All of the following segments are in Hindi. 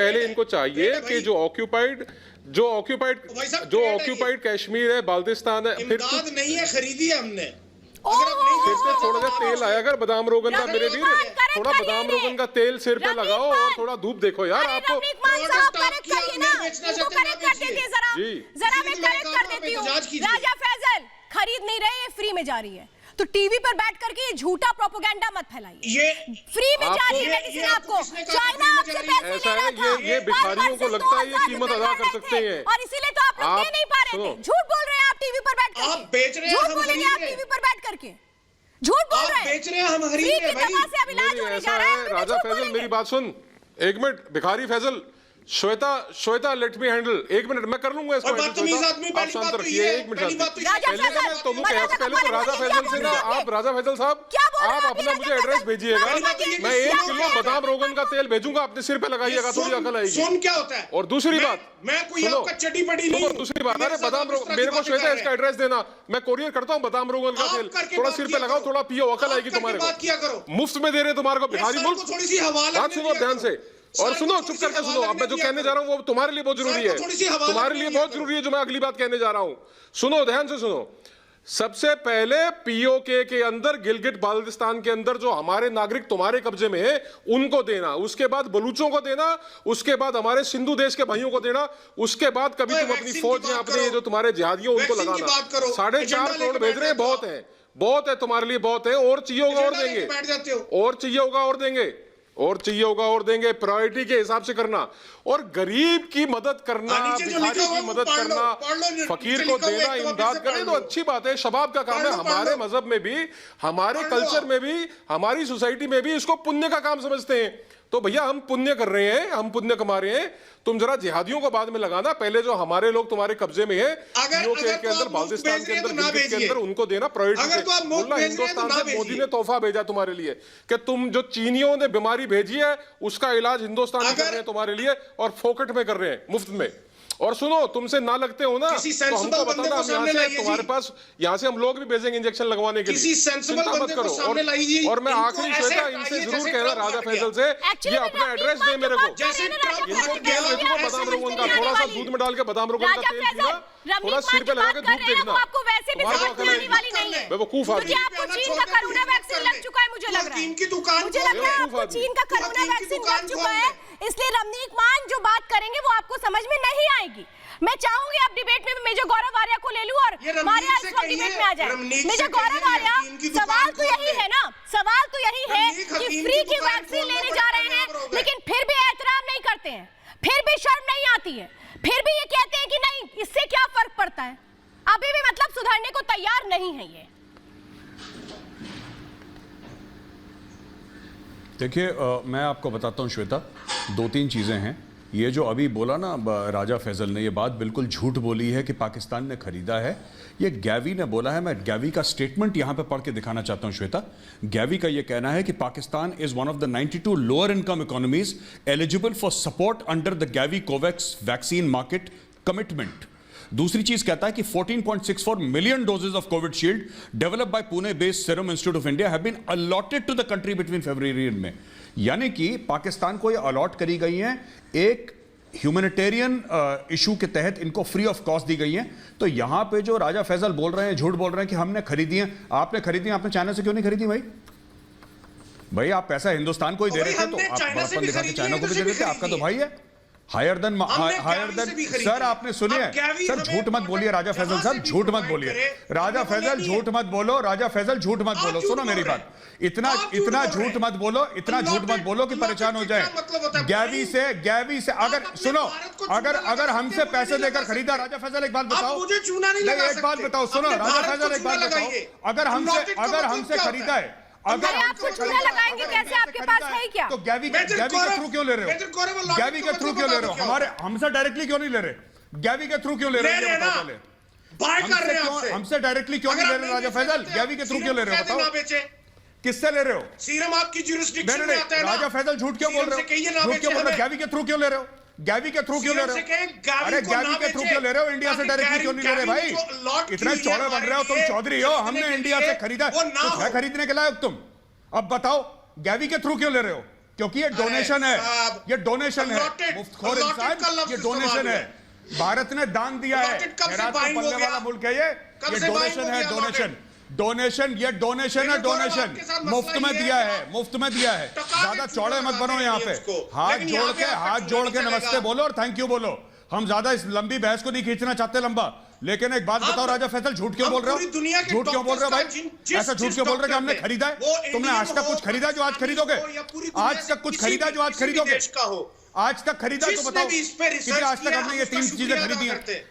पहले इनको चाहिए कि जो ऑक्यूपाइड कश्मीर है, बाल्टिस्तान है, फिर नहीं है, खरीदी है हमने। सिर पे थोड़ा सा तेल आया कर बादाम रोगन का, मेरे वीर थोड़ा बादाम रोगन का तेल सिर पे लगाओ और थोड़ा धूप देखो यार। आपको जी जरा मैं करेक्ट कर देती हूँ। राजा फैजल खरीद नहीं रहे, ये फ्री में जा रही है, तो टीवी पर बैठ करके ये झूठा प्रोपेगेंडा मत फैलाइए। ये फ्री में जा रही है मेडिसिन आपको, चाइना आपसे पैसे ले रहा था। ये भिखारियों को लगता है ये कीमत अदा कर सकते हैं, और इसीलिए तो आप लोग दे नहीं पा रहे थे। झूठ बोल रहे हैं आप टीवी पर बैठ करके, आप बेच रहे हैं, झूठ बोलेंगे आप टीवी पर बैठ करके, झूठ बोल रहे हैं। बेच रहे हैं, हम खरीद रहे हैं भाई। से अब इलाज होने जा रहा है। राजा फैजल मेरी बात सुन, एक मिनट भिखारी Faizal, Shweta let me handle, एक मिनट मैं कर लूंगा इसको। आप शांत रखिए, एक मिनट। पहले तो राजा फैजल से ना, आप राजा फैजल साहब आप अपना मुझे एड्रेस भेजिएगा, मैं 1 किलो बादाम रोगन का तेल भेजूंगा, अपने सिर पे लगाइएगा, थोड़ी अकल आएगी। सुन क्या होता है। और दूसरी बात, मैं कोई आपका चटी पड़ी नहीं हूं। दूसरी बात, अरे बादाम रोगन मेरे को श्वेता इसका एड्रेस देना, मैं कोरियर करता हूँ बादाम रोगन का तेल, थोड़ा सिर पे लगाओ, थोड़ा पियो, अकल आएगी तुम्हारे को। मुफ्त में दे रहे तुम्हारे को भिखारी मुल्क। बात सुनो ध्यान से, और सुनो, चुप करके सुनो। अब मैं जो कहने जा रहा हूँ वो तुम्हारे लिए बहुत जरूरी है, तुम्हारे लिए बहुत जरूरी है जो मैं अगली बात कहने जा रहा हूँ। सुनो, ध्यान से सुनो। सबसे पहले पीओके के अंदर, गिलगिट बाल्टिस्तान के अंदर जो हमारे नागरिक तुम्हारे कब्जे में है उनको देना, उसके बाद बलूचों को देना, उसके बाद हमारे सिंधु देश के भाइयों को देना, उसके बाद कभी तुम अपनी फौज में अपने जो तुम्हारे जिहादियों उनको लगाना। 4.5 करोड़ भेज रहे हैं, बहुत है, बहुत है तुम्हारे लिए, बहुत है। और चाहिए होगा और देंगे, और चाहिए होगा और देंगे, और चाहिए होगा और देंगे। प्रायोरिटी के हिसाब से करना, और गरीब की मदद करना, भिखारी की मदद करना, फकीर को देना, इमदाद करना तो अच्छी बात है, शबाब का काम है। हमारे मजहब में भी, हमारे कल्चर में भी, हमारी सोसाइटी में भी इसको पुण्य का काम समझते हैं। तो भैया हम पुण्य कर रहे हैं, हम पुण्य कमा रहे हैं, तुम जरा जिहादियों को बाद में लगाना, पहले जो हमारे लोग तुम्हारे कब्जे में है पीओके के अंदर, बाल्टिस्तान के अंदर, गिलगित के अंदर, उनको देना प्रायोरिटी से। बोलना हिंदुस्तान से मोदी ने तोहफा भेजा तुम्हारे लिए कि तुम जो चीनियों ने बीमारी भेजी है उसका इलाज हिंदुस्तान कर रहे हैं तुम्हारे लिए, और फोकट में कर रहे हैं, मुफ्त में। और सुनो, तुमसे ना लगते हो ना तो हमको बताना, हम यहाँ से तुम्हारे पास, यहाँ से हम लोग भी भेजेंगे इंजेक्शन लगवाने के लिए, चिंता मत करो। और मैं आखिरी श्वेता इनसे जरूर कहना, राजा फैजल से, ये अपना एड्रेस दे मेरे को, इनको तेल भेजूंगा बादाम रोगन का, थोड़ा सा दूध में डाल के बादाम रोगन का तेल पीना, थोड़ा सिर पे लगा के धूप देखना। आपको वैसे भी समझ में आने वाली नहीं है, बेवकूफ आदमी। आपको चीन का कोरोना वैक्सीन लग चुका है, मुझे लग रहा है, मुझे लग रहा है आपको चीन का कोरोना वैक्सीन लग चुका है, इसलिए रमनीक मान जो बात करेंगे वो आपको समझ में नहीं आएगी। मैं चाहूंगी आप डिबेट में मेजर गौरव आर्या को ले लूं और मारिया इस वक्त डिबेट में आ जाए। मेजर गौरव आर्या, सवाल तो यही है ना, सवाल तो यही है कि फ्री की वैक्सीन लेने जा रहे हैं, लेकिन फिर भी एहतराम नहीं करते हैं, फिर भी शर्म नहीं आती है, फिर भी ये कहते हैं कि नहीं इससे क्या फर्क पड़ता है। अभी भी मतलब सुधरने को तैयार नहीं है ये। देखिए, मैं आपको बताता हूं श्वेता, 2-3 चीजें हैं। ये जो अभी बोला ना राजा फैजल ने, ये बात बिल्कुल झूठ बोली है कि पाकिस्तान ने खरीदा है, ये गैवी ने बोला है। मैं गैवी का स्टेटमेंट यहां पे पढ़ के दिखाना चाहता हूं श्वेता। गैवी का ये कहना है कि Pakistan is one of the 92 lower income economies eligible for support under the Gavi Covax vaccine market commitment. दूसरी चीज कहता है कि 14.64 million doses of Covishield developed by Pune based serum institute of India have been allotted to the country between February and May. यानी कि पाकिस्तान को ये अलॉट करी गई हैं, एक ह्यूमैनिटेरियन इशू के तहत इनको फ्री ऑफ कॉस्ट दी गई हैं। तो यहां पे जो राजा फैजल बोल रहे हैं, झूठ बोल रहे हैं कि हमने खरीदी हैं, आपने खरीदी हैं, आपने चाइना से क्यों नहीं खरीदी भाई? भाई आप पैसा हिंदुस्तान को ही दे रहे थे तो आप बड़प्पन दिखा के चाइना को भी दे रहे थे, आपका तो भाई है हायर देन सर। आपने सुनिए सर, झूठ मत बोलिए राजा फैजल साहब, झूठ मत बोलिए राजा फैजल, झूठ मत बोलो राजा फैजल, झूठ मत बोलो। सुनो मेरी बात, इतना झूठ मत बोलो, इतना झूठ मत बोलो कि परेशान हो जाए। गैवी से अगर सुनो, अगर हमसे पैसे देकर खरीदा, राजा फैजल एक बात बताओ, एक बात बताओ, सुनो राजा फैजल एक बात बताओ, अगर हमसे खरीदा है, अगर आपको चूना लगाएंगे कैसे, आपके पास है क्या? तो गैवी के थ्रू क्यों ले रहे हो? गैवी के थ्रू क्यों ले रहे हो? हमारे हमसे डायरेक्टली क्यों नहीं ले रहे? गैवी के थ्रू क्यों ले रहे हो? हमसे डायरेक्टली क्यों नहीं ले रहे राजा फैजल? गैवी के थ्रू क्यों ले रहे हो बताओ? किससे ले रहे हो? सीरम आपकी ज्यूरिसडिक्शन में आता है ना। राजा फैजल झूठ क्यों बोल रहे हो? झूठ क्यों बोल रहे हो? गैवी के थ्रू क्यों ले रहे हो? गैवी के थ्रू क्यों ले रहे हो? अरे गैवी के थ्रू क्यों ले रहे हो? इंडिया से डायरेक्टली क्यों नहीं ले रहे भाई? इतना चौड़े बन रहे हो तुम, चौधरी हो, हमने इंडिया से खरीदा, कुछ है खरीदने के लायक तुम? अब बताओ गैवी के थ्रू क्यों ले रहे हो? क्योंकि ये डोनेशन है, ये डोनेशन है, allotted मुफ्तखोर का इंसान, लफ्ज़ ये इस्तेमाल डोनेशन हुआ है, भारत ने दान दिया है, allotted कब से खैरात buying में हो पलने गया? वाला मुल्क है ये कब से buying डोनेशन हो है, गया डोनेशन, डोनेशन, ये डोनेशन है, लेकिन गौरव, डोनेशन आपके साथ मसला मुफ्त में ये दिया है है, मुफ्त में दिया है, टका ज्यादा के चौड़े मत चूड़ा बनो लगा यहाँ देंगे पे, उसको। हाथ लेकिन जोड़ यहाँ पे के, आपका हाथ चूड़ा जोड़ के चलेगा। नमस्ते बोलो और थैंक यू बोलो। हम ज्यादा इस लंबी बहस को नहीं खींचना चाहते लंबा, लेकिन एक बात बताओ राजा फैसल, झूठ क्यों हम बोल रहे पूरी दुनिया हो? के झूठ क्यों बोल रहे हो भाई? डॉक्टर्स का ऐसा झूठ जिस क्यों बोल रहे हो कि हमने डॉक्टर खरीदा वो है? तुमने आज इंडियन तक कुछ हो, खरीदा जो आज खरीदोगे? पाकिस्तानी हो या पूरी दुनिया आज से तक कुछ किसी खरीदा भी- जो आज किसी भी खरीदोगे? देश का हो, आज तक खरीदा तो जिसने बताओ भी इस पे कितने रिसर्च आज तक किया, हमने ये उसका 3 चीजें शुक्रिया खरीदी अदा हैं? करते हैं।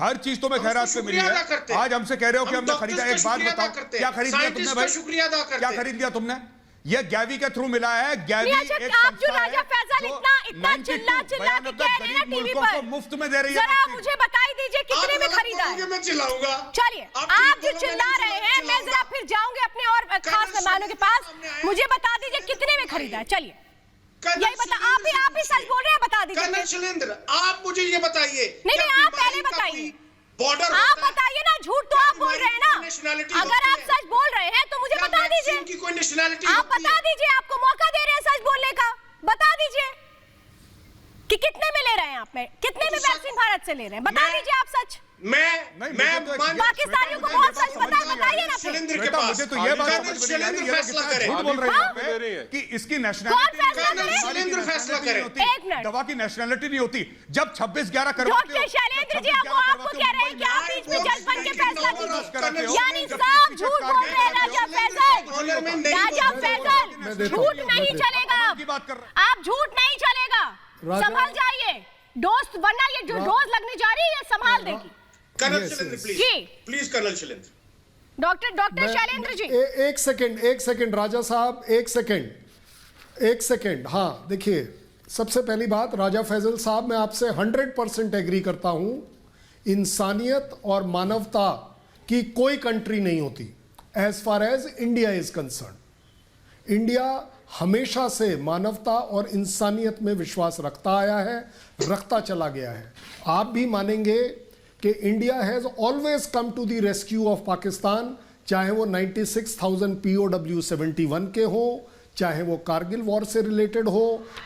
हर चीज तो मैं खैरात पे मिली शुक्रिया अदा है। करते हैं। आज हमसे कह रहे हो कि हम हमने डॉक्टर्स खरीदा, का एक बात शुक्रिया अदा बताओ करते हैं। क्या खरीद लिया तुमने साइंटिस्ट भाई? का शुक्रिया अदा करते क्या हैं। खरीद लिया तुमने? ये गैवी के थ्रू मिला है। गैवी नहीं, अच्छा, एक आप जो संस्था राजा है फैसल जो इतना 92 चिल्ला के बयान कह अब तक रहे हैं ना गरीब टीवी मुल्कों को पर, मुफ्त में दे रही है जरा वैक्सीन। मुझे बताई दीजिए कितने में खरीदा है? मैं चिल्लाऊंगा। चलिए, आप जो चिल्ला रहे हैं, मैं जरा फिर जाऊंगी अपने और खास मेहमानों के पास, मुझे बता दीजिए कितने में खरीदा है। चलिए, यही बता, आप ही सच बोल रहे हैं, बता कर्नल दीजिए। शैलेंद्र, आप मुझे ये बताइए, नहीं, क्या आप पहले बीमारी का बताइए। कोई बॉर्डर आप होता है? बताइए ना, झूठ तो क्या आप बोल रहे हैं ना। नेशनैलिटी अगर होती आप है? सच बोल रहे हैं तो मुझे क्या बता वैक्सीन दीजिए। की कोई नेशनैलिटी आप होती बता है? दीजिए, आपको मौका दे रहे हैं सच बोलने का, बता दीजिए कि कितने में ले रहे हैं आप, में कितने में वैक्सीन भारत से ले रहे हैं, बता दीजिए आप सच। पाकिस्तानियों को बहुत सच बताइए ना फिर। शैलेंद्र के बेटा, पास मुझे तो ये बात कर्नल समझ में नहीं आ रही शैलेंद्र है, ये फैसला कितना करे। झूठ बोल रहे हैं ले रही है आप कि इसकी कौन नेशनैलिटी फैसला करे? शैलेंद्र फैसला करे। एक मिनट। दवा की नेशनैलिटी नहीं होती। जब 26/11 करवाते हो, डॉक्टर शैलेंद्र जी, जब वो 26/11 आपको कह रहे हैं कि आप बीच में जज बन के फैसला कीजिए, हो, यानी जब साफ पीछे झूठ बोल कारगिल रहे हैं राजा फैसल। ऑनर में नहीं राजा बोल रहे हो। फैसल, झूठ नहीं चलेगा की बात कर रहे अब, आप झूठ नहीं चलेगा, संभल जाइए दोस्त, वरना ये जो डोज लगने जा रही है ये संभाल देगी। Colonel Shailendra ji. Please, please colonel Shailendra. Doctor Shailendra ji, एक सेकंड राजा साहब, एक सेकंड। हाँ, देखिए, सबसे पहली बात, राजा फैजल साहब, मैं आपसे 100% एग्री करता हूं। इंसानियत और मानवता की कोई कंट्री नहीं होती as far as India is concern. India हमेशा से मानवता और इंसानियत में विश्वास रखता आया है, रखता चला गया है। आप भी मानेंगे कि India has always come to the rescue of Pakistan, चाहे वो 96,000 POW 71 के हो, चाहे वो कारगिल वॉर से रिलेटेड हो,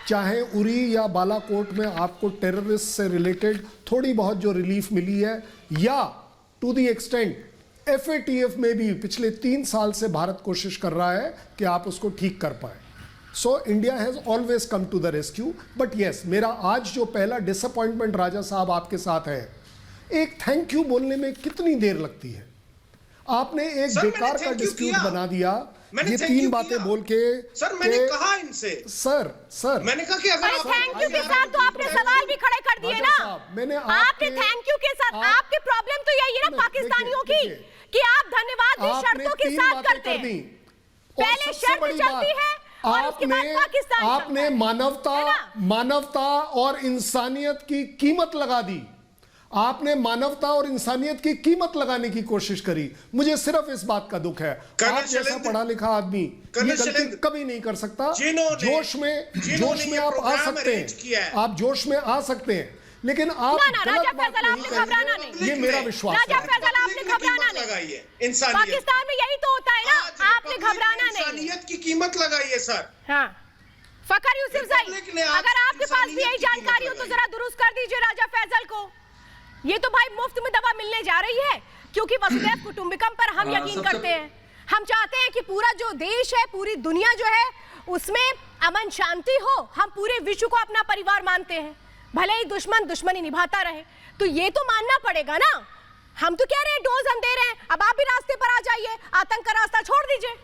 चाहे उरी या बालाकोट में आपको टेररिस्ट से रिलेटेड थोड़ी बहुत जो रिलीफ मिली है, या टू द एक्सटेंट FATF में भी पिछले 3 साल से भारत कोशिश कर रहा है कि आप उसको ठीक कर पाए। So India has always come to the rescue. But yes, मेरा आज जो पहला डिसअपॉइंटमेंट राजा साहब आपके साथ है, एक थैंक यू बोलने में कितनी देर लगती है? आपने एक सर, बेकार मैंने का thank you डिस्प्यूट किया। बना दिया, मैंने ये thank 3 you बातें किया। बोल के। सर, मैंने कहा इनसे, सर मैंने कहा कि अगर भाई आप थैंक यू के साथ तो आपने सवाल भी खड़े कर दिए राजा ना। साहब, मैंने आपने थैंक यू के साथ, आपकी प्रॉब्लम तो यही है ना पाकिस्तानियों की, कि आप धन्यवाद भी आपने शर्तों के 3 साथ बातें करते कर हैं। दी। और पहले सबसे शर्त बड़ी चलती बात, है और उसके बाद पाकिस्तान आपने चलता है। मानवता और इंसानियत की कीमत लगा दी। आपने मानवता और इंसानियत की कीमत लगाने की कोशिश करी। मुझे सिर्फ इस बात का दुख है, कर्नल आप जैसा शैलेंद्र, पढ़ा लिखा आदमी ये कर्नल गलती शैलेंद्र, कभी नहीं कर सकता। जिन्होंने जोश में ये आप आ प्रोग्राम सकते अरेंज किया है। हैं, आप जोश में आ सकते हैं, लेकिन आप ना, राजा गलत बात फैसल, नहीं आपने घबराना करेंगे, नहीं। ये मेरा विश्वास राजा है। फैसल, आपने घबराना नहीं। लगाई है इंसानियत, पाकिस्तान में यही तो होता है ना, आपने घबराना नहीं। इंसानियत की कीमत लगाई है सर। हाँ, फकर यूसुफ भाई, रिपब्लिक ने आज अगर आपके पास भी यही इंसानियत की कीमत जानकारी हो तो लगाई। जरा दुरुस्त कर दीजिए राजा फैसल को। ये तो भाई मुफ्त में दवा मिलने जा रही है, क्योंकि वसुधैव कुटुंबकम पर हम यकीन करते हैं। हम चाहते हैं कि पूरा जो देश है, पूरी दुनिया जो है, उसमें अमन शांति हो। हम पूरे विश्व को अपना परिवार मानते हैं, भले ही दुश्मन दुश्मनी निभाता रहे। तो ये तो मानना पड़ेगा ना। हम तो कह रहे हैं डोज हम दे रहे हैं, अब आप भी रास्ते पर आ जाइए, आतंक का रास्ता छोड़ दीजिए।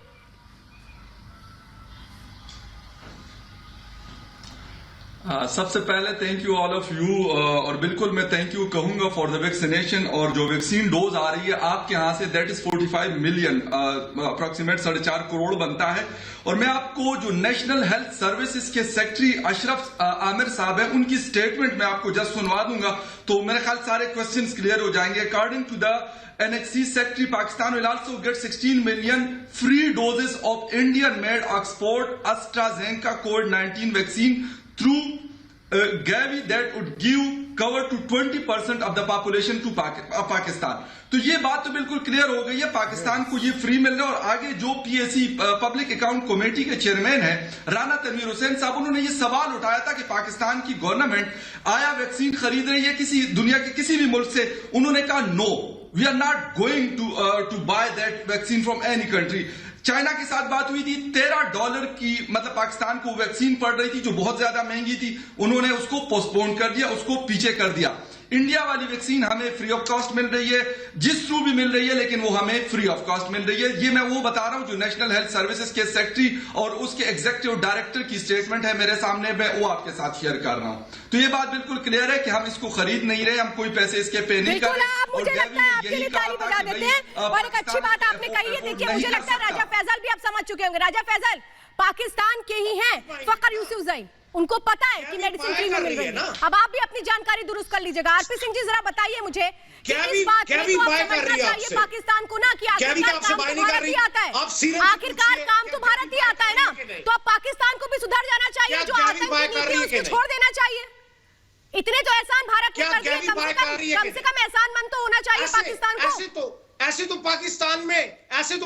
सबसे पहले thank you all of you, और बिल्कुल मैं थैंक यू कहूंगा फॉर द वैक्सीनेशन। और जो वैक्सीन डोज आ रही है आपके यहां से, that is 45 million, approximate 4.5 crore बनता है। और मैं आपको जो नेशनल हेल्थ सर्विसेज के सेक्रेटरी अशरफ आमिर साहब हैं, उनकी स्टेटमेंट मैं आपको जस्ट सुनवा दूंगा, तो मेरे ख्याल सारे क्वेश्चंस क्लियर हो जाएंगे। According to the NHC secretary, Pakistan will also get 16 million free doses of Indian-made Oxford AstraZeneca COVID-19 vaccine through Gavi that would give cover to 20% of the population to Pakistan. तो ये बात तो बिल्कुल क्लियर हो गई है, पाकिस्तान को ये फ्री मिल रहा है। और आगे जो PAC पब्लिक अकाउंट कमेटी के चेयरमैन है राना तनवीर हुसैन साहब, उन्होंने ये सवाल उठाया था कि पाकिस्तान की गवर्नमेंट आया वैक्सीन खरीद रही है किसी दुनिया के किसी भी मुल्क से। उन्होंने कहा no, we are not going to buy that vaccine from any country. China के साथ बात हुई थी, $13 की मतलब पाकिस्तान को वैक्सीन पड़ रही थी जो बहुत ज्यादा महंगी थी, उन्होंने उसको पोस्टपोन कर दिया, उसको पीछे कर दिया। इंडिया वाली वैक्सीन हमें फ्री ऑफ कॉस्ट मिल रही है, जिस थ्रू भी मिल रही है, लेकिन वो हमें फ्री ऑफ कॉस्ट मिल रही है। ये मैं वो बता रहा हूं जो नेशनल हेल्थ सर्विसेज के सेक्रेटरी और उसके एग्जीक्यूटिव डायरेक्टर की स्टेटमेंट है मेरे सामने, मैं वो आपके साथ शेयर कर रहा हूं। तो ये बात बिल्कुल क्लियर है कि हम इसको खरीद नहीं रहे, हम कोई पैसे इसके पे नहीं कर रहे। मुझे लगता है आपके लिए ताली बजा देते हैं। और एक अच्छी बात आपने कही है, देखिए मुझे लगता है राजा फैसल भी आप समझ चुके होंगे। राजा फैसल पाकिस्तान के ही हैं फखर यूसुफजई, उनको पता है कि मेडिसिन फ्री में मिल रही है। अब आप भी अपनी जानकारी दुरुस्त कर लीजिएगा। आरपी सिंह जी जरा बताइए मुझे कि इस बात में तो आप समझना चाहिए पाकिस्तान को ना कि आखिरकार काम तो भारत ही आता है, आखिरकार काम तो भारत ही आता है ना, तो अब पाकिस्तान को भी सुधर जाना चाहिए, जो आतंकी नीति है उसको छोड़ देना चाहिए। इतने तो एहसान भारत ने कर दिए, कम से कम एहसान मंद तो होना चाहिए पाकिस्तान को। ऐसे तो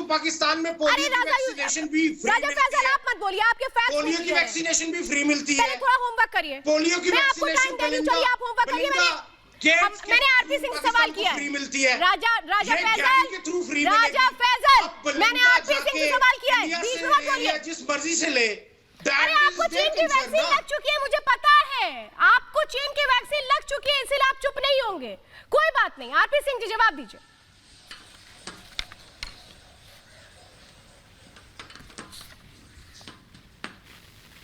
पाकिस्तान में पोलियो की वैक्सीनेशन भी फ्री राजा फैसल आप मत बोलिए, आपके फैक्ट्स पोलियो की वैक्सीनेशन भी फ्री मिलती है। थोड़ा होमवर्क करिए, पोलियो की मैं आपको टाइम देनी चाहिए, आप होमवर्क करिए। मैंने आरपी सिंह से सवाल किया फ्री मिलती है। राजा फैसल के थ्रू फ्री राजा फैसल मैंने आरपी सिंह से सवाल किया है, बीच में मत बोलिए, जिस मर्जी से ले। अरे आपको चीन की वैक्सीन लग चुकी है, मुझे पता है आपको चीन की वैक्सीन लग चुकी है, इसलिए आप चुप नहीं होंगे। कोई बात नहीं, आरपी सिंह जी जवाब दीजिए।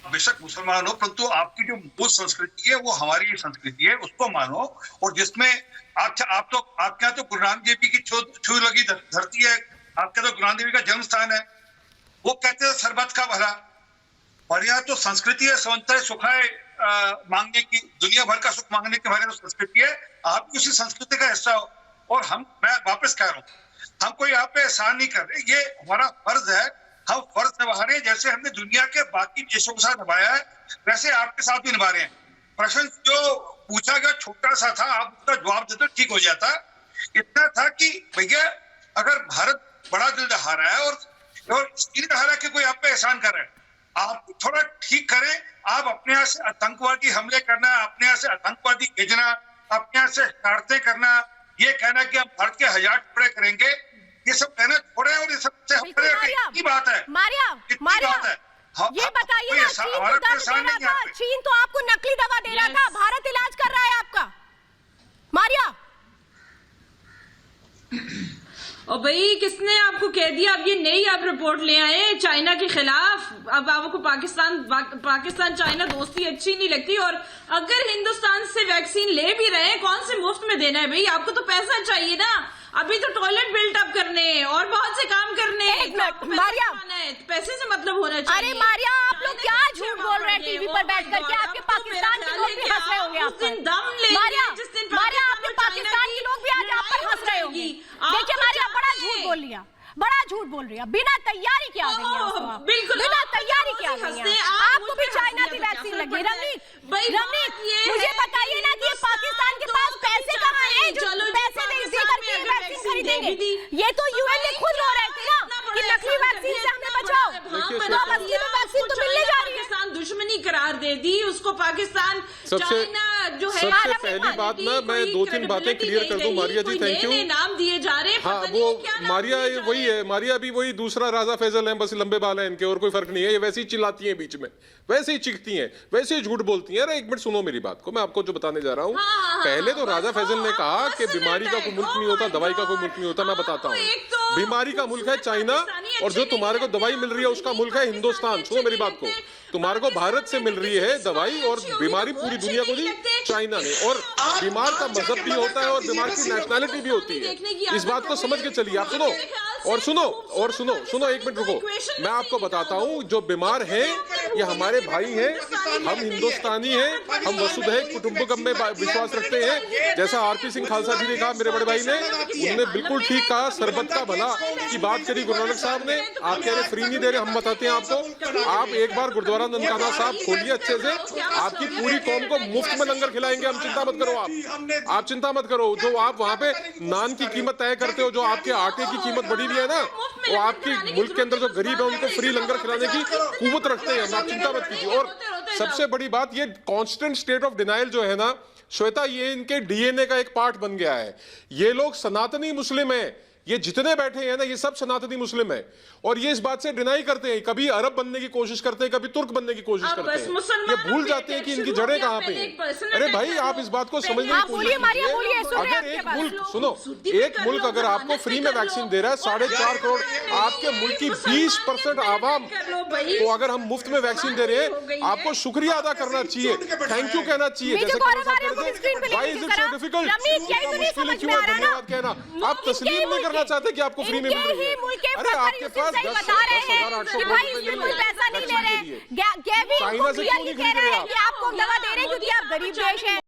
बेशक मुसलमान हो, परंतु आपकी जो मूल संस्कृति है वो हमारी संस्कृति है, उसको मानो। और जिसमें आपके यहाँ तो गुरु नानक देव जी की छू लगी धरती है, आपका तो गुरु नानक देव का जन्म स्थान है। वो कहते हैं सरबत का भला, और यहाँ तो संस्कृति है स्वतंत्र सुखाए मांगने की, दुनिया भर का सुख मांगने के बारे में संस्कृति है। आप भी उसी संस्कृति का हिस्सा हो। और मैं वापस कह रहा हूँ, हम कोई यहाँ पे एहसान नहीं कर रहे, ये हमारा फर्ज है, हम फर्ज निभा रहे हैं। जैसे हमने दुनिया के बाकी देशों के साथ निभाया है, वैसे आपके साथ भी निभा रहे हैं। प्रश्न जो पूछा गया छोटा सा था, आप उसका जवाब देते ठीक हो जाता। इतना था कि भैया अगर भारत बड़ा दिल दिखा रहा है और इसलिए दिखा रहा है कि कोई आप पे एहसान कर रहा है, आप थोड़ा ठीक करें। आप अपने यहाँ से आतंकवादी हमले करना, अपने यहाँ से आतंकवादी भेजना, अपने यहाँ से शरारतें करना, ये कहना कि हम भारत के 1000 टुकड़े करेंगे, ये सब कहना छोड़े। और ये सबसे की बात है, ये बताइए ना, चीन तो दर्द दे रहा था, चीन तो आपको नकली दवा दे रहा था, भारत इलाज कर रहा है आपका। मारिया और भाई किसने आपको कह दिया अब ये नई आप रिपोर्ट ले आए चाइना के खिलाफ? अब आपको पाकिस्तान चाइना दोस्ती अच्छी नहीं लगती। और अगर हिंदुस्तान से वैक्सीन ले भी रहे हैं, कौन से मुफ्त में देना है भाई? आपको तो पैसा चाहिए ना, अभी तो टॉयलेट बिल्डअप करने और बहुत से काम करने मारिया, पैसे से मतलब होना चाहिए। अरे मारिया आप लोग क्या झूठ बोल रहे हैं टीवी पर बैठ करके? आपके पाकिस्तान के लोग भी हंस रहे होंगे आप पर। मारिया आपके पाकिस्तान के लोग भी आज आप पर हंस रहे होंगे। देखिए मारिया बड़ा झूठ बोल लिया, बड़ा झूठ बोल रही है, बिना तैयारी के आ गई है। बिल्कुल बिना तैयारी के आ गई है। आपको भी चाइना की वैक्सीन लगी। रमनीक मुझे बताइए ना कि ये पाकिस्तान के पास पैसे कहाँ हैं जो पैसे दे करके वैक्सीन खरीदेंगे? ये तो यूएन ने खुद रो रहे थे ना कि नकली वैक्सीन से हमें बचाओ, तो अब असली में वैक्सीन तो मिलने जा रही है। पाकिस्तान दुश्मनी करार दे दी उसको, पाकिस्तान चाइना जो है। सबसे पहली बात ना मैं 2-3 बातें क्लियर कर दूं मारिया जी, थैंक यू। नाम दिए जा रहे हैं, हाँ वो मारिया वही है, मारिया भी वही दूसरा राजा फैसल है, बस लंबे बाल हैं इनके और कोई फर्क नहीं है। ये वैसे ही चिल्लाती हैं बीच में, वैसे ही चिखती हैं, वैसे ही झूठ बोलती हैं। अरे एक मिनट सुनो मेरी बात को, मैं आपको जो बताने जा रहा हूँ। पहले तो राजा फैसल ने कहा कि बीमारी का कोई मुल्क नहीं होता, दवाई का कोई मुल्क नहीं होता। मैं बताता हूँ, बीमारी का मुल्क है चाइना, और जो तुम्हारे को दवाई मिल रही है उसका मुल्क है हिंदुस्तान। सुनो मेरी बात को, तुम्हारे को भारत से मिल रही है दवाई, और बीमारी पूरी दुनिया को दी चाइना ने। और बीमार का मजहब भी होता है और बीमार की नेशनैलिटी भी होती है, इस बात को समझ के चलिए। आप सुनो, और सुनो एक मिनट रुको, मैं आपको बताता हूं, जो बीमार हैं ये हमारे भाई हैं, हम हिंदुस्तानी हैं, हम वसुधैव कुटुंबकम में विश्वास रखते हैं। जैसा आरपी सिंह खालसा जी ने कहा, मेरे बड़े भाई ने, उन्होंने बिल्कुल ठीक कहा, सरबत का भला की बात करी गुरु नानक साहब ने। आप कह रहे फ्री नहीं दे रहे, हम बताते हैं आपको। आप एक बार गुरुद्वारा ननकाना साहब खोलिए अच्छे से, आपकी पूरी कौम को मुफ्त में लंगर खिलाएंगे हम, चिंता मत करो आप चिंता मत करो। जो आप वहां पे नान की कीमत तय करते हो, जो आपके आटे की कीमत बढ़ी हुई है ना, वो आपकी मुल्क के अंदर जो गरीब है उनको फ्री लंगर खिलाने की कुव्वत रखते हैं, आप चिंता मत कीजिए। और सबसे बड़ी बात, ये कांस्टेंट स्टेट ऑफ डिनाइल जो है ना श्वेता, ये इनके डीएनए का एक पार्ट बन गया है। ये लोग सनातनी मुस्लिम हैं, ये जितने बैठे हैं ना ये सब सनातनी मुस्लिम है, और ये इस बात से डिनाई करते हैं, कभी अरब बनने की कोशिश करते हैं, कभी तुर्क बनने की कोशिश करते हैं। ये भूल जाते हैं कि इनकी जड़ें कहां पे हैं। अरे भाई आप इस बात को समझने की कोशिश कीजिए। अगर एक मुल्क, सुनो, एक मुल्क अगर आपको फ्री में वैक्सीन दे रहा है, 4.5 करोड़ आपके मुल्क की 20% आवाम को अगर हम मुफ्त में वैक्सीन दे रहे हैं, आपको शुक्रिया अदा करना चाहिए, थैंक यू कहना चाहिए। जैसे why is it so difficult, मुश्किल क्यों है धन्यवाद कहना? आप तस्लीम नहीं करना चाहते कि आपको फ्री में मिल रही है। अरे आपके पास 10,800 पैसा नहीं ले रहे, चाइना से क्यों नहीं खरीद रहे आप? आपको दवा दे रहे हैं क्योंकि आप गरीब देश हैं।